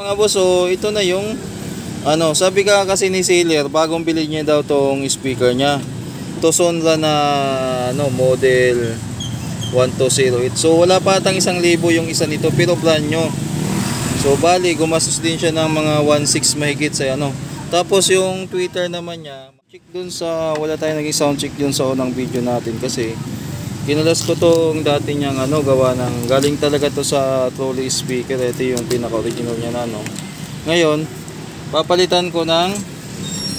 Mga boss, so ito na yung sabi ka kasi ni seller, bagong bili niya daw tong speaker niya. To Sonra na model 1208. So wala pa atang 1,000 yung isa nito, pero brand new. So bali gumastos din siya ng mga 1.6 mahigit sa Tapos yung Twitter naman niya, check dun sa wala tayong naging sound check dun sa unang video natin kasi kinalas ko tong dati niyang gawa ng galing talaga to sa trolley speaker. Ito yung pinaka original niya na Ngayon, papalitan ko ng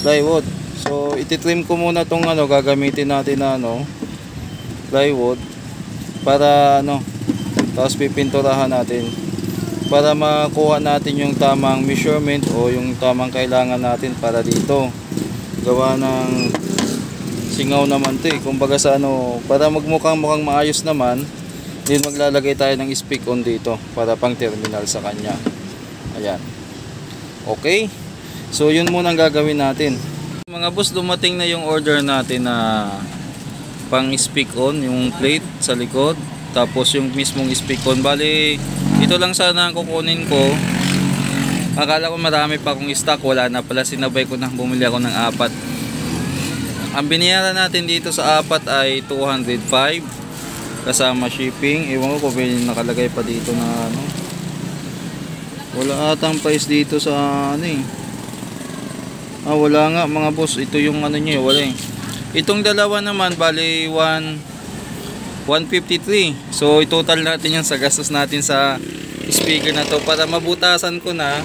plywood. So ititrim ko muna tong gagamitin natin na plywood para tapos pipinturahan natin para makuha natin yung tamang measurement o yung tamang kailangan natin para dito. Gawa ng singaw naman to kumbaga sa para mukhang maayos naman, din maglalagay tayo ng speak on dito para pang terminal sa kanya. Ayan. Okay. So yun muna ang gagawin natin. Mga boss, dumating na yung order natin na pang speak on, yung plate sa likod, tapos yung mismong speak on. Bali, ito lang sana ang kukunin ko. Akala ko marami pa akong stock, wala na pala, sinabay ko na, bumili ako ng 4. Ang binayaran natin dito sa 4 ay 205 kasama shipping. Ewan ko kung nakalagay pa dito na wala atang price dito sa wala nga mga boss. Ito yung niya, wala Itong dalawa naman bali 153. So i-total natin yan sa gastos natin sa speaker na to para mabutasan ko na.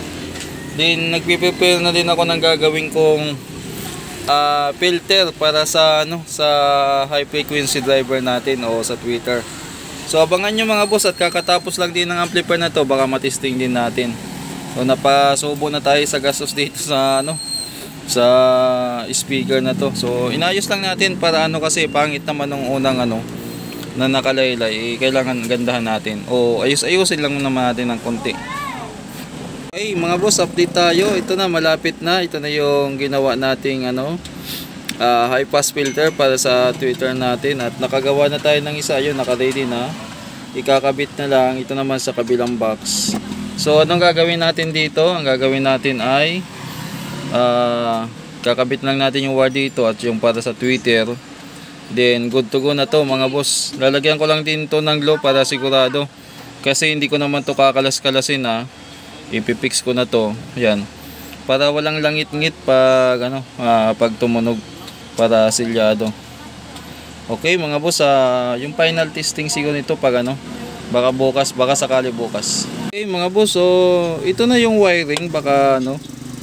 Then nagpe-prepare na din ako ng gagawin kong filter para sa sa high frequency driver natin o sa Twitter. So abangan nyo mga boss, at kakatapos lang din ng amplifier na to, baka matesting din natin. So napasubo na tayo sa gastos dito sa sa speaker na to. So inayos lang natin para kasi pangit naman nung unang na nakalaylay, kailangan gandahan natin o ayusin lang naman natin ng konti. Okay mga boss, update tayo. Ito na, malapit na. Ito na yung ginawa nating high pass filter para sa Twitter natin, at nakagawa na tayo ng isa. Yun, naka-ready na. Ikakabit na lang. Ito naman sa kabilang box. So anong gagawin natin dito? Ang gagawin natin ay kakabit lang natin yung wire dito at yung para sa Twitter. Then good to go na to mga boss. Lalagyan ko lang din to ng glue para sigurado, kasi hindi ko naman to kakalas-kalasin ipipix ko na to. Yan. Para walang langit-ngit pag pag tumunog, para silyado. Okay mga boss, yung final testing siguro nito pag baka bukas, baka sakali bukas. Okay mga boss, so ito na yung wiring, baka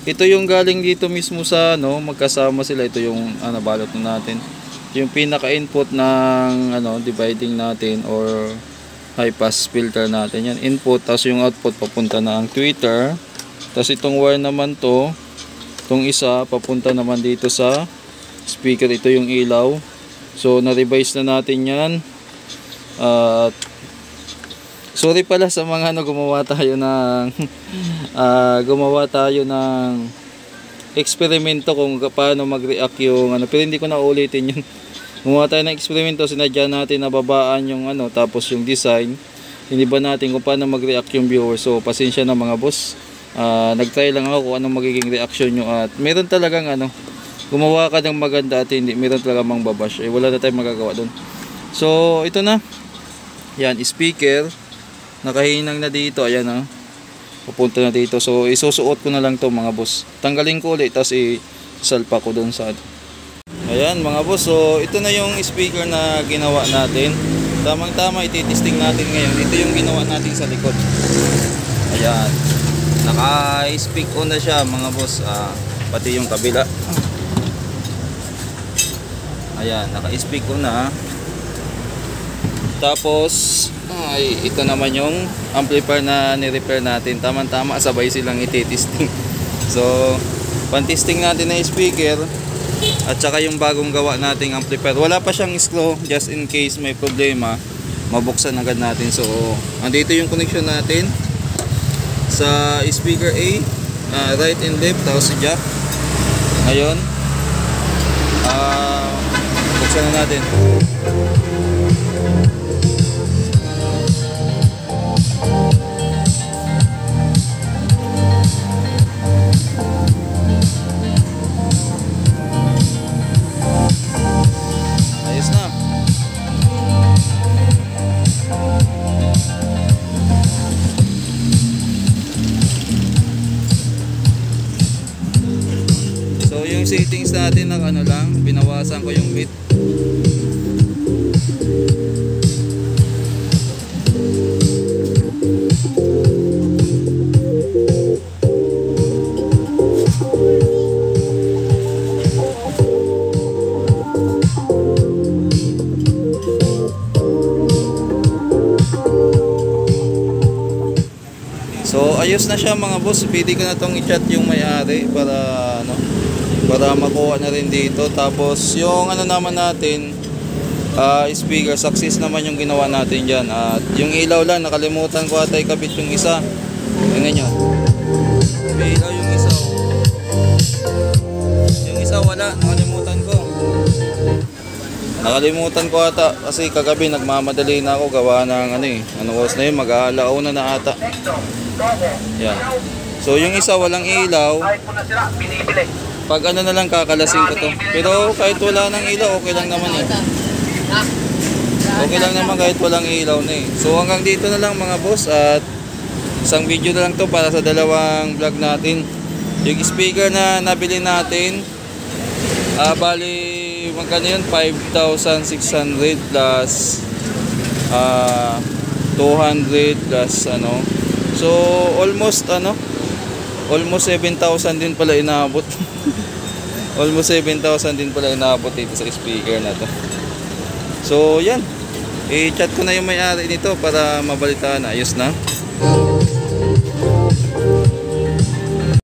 ito yung galing dito mismo sa magkasama sila. Ito yung balot natin. Yung pinaka-input ng dividing natin or high pass filter natin. Yan, input, tapos yung output papunta na ang Twitter. Tapos itong wire naman to, itong isa papunta naman dito sa speaker. Ito yung ilaw. So na-revise na natin yan. Sorry pala sa mga gumawa tayo ng eksperimento kung paano mag-react yung pero hindi ko na ulitin yun. Gumawa tayo ng eksperimento, sinadya natin na babaan yung tapos yung design, hindi ba natin kung paano mag-react yung viewer. So pasensya na mga boss, nag-try lang ako kung anong magiging reaction nyo, at meron talagang gumawa ka ng maganda at hindi, meron talagang mang babash, wala na tayong magagawa dun. So ito na yan, speaker nakahinang na dito, ayan papunta na dito. So isusuot ko na lang to mga boss, tanggalin ko ulit, tapos isalpa ko dun sa ayan mga boss. So ito na yung speaker na ginawa natin. Tamang tama, ititesting natin ngayon. Ito yung ginawa natin sa likod. Ayan, naka-speak on na siya mga boss, pati yung kabila. Ayan, naka-speak on na. Tapos ito naman yung amplifier na ni-repair natin. Tamang tama, sabay silang ititesting. So pan-testing natin na speaker at saka yung bagong gawa nating amplifier. Wala pa siyang screw, just in case may problema, mabuksan agad natin. So andito yung connection natin sa speaker A, right and left, tapos si jack. Ngayon buksan na natin. yung settings natin na ano lang, binawasan ko yung bit. So ayos na siya mga boss. Pwede ko na tong i-chat yung may-ari para ano, para makuha na rin dito. Tapos yung ano naman natin, speaker success naman yung ginawa natin diyan. At yung ilaw lang nakalimutan ko ata ikabit yung isa. Tingnan niyo. May ilaw yung isa. Yung isa wala, nakalimutan ko ata kasi kagabi nagmamadali na ako gawa ng ano eh. Ano oras na yun? Mag-aalauna na ata. Yan. So yung isa walang ilaw. Pag ano na lang kakalasin ko to. Pero kahit wala ng ilaw okay lang naman eh. Okay lang naman kahit walang ilaw na eh. So hanggang dito na lang mga boss. At isang video na lang to para sa dalawang vlog natin. Yung speaker na nabili natin, bali magkano yun? 5,600 plus 200 plus ano. So almost 7,000 din pala inaabot. Almost 7,000 din pala inaabot dito sa speaker na to. So yan, i-chat ko na yung may-ari nito para mabalitaan. Ayos na.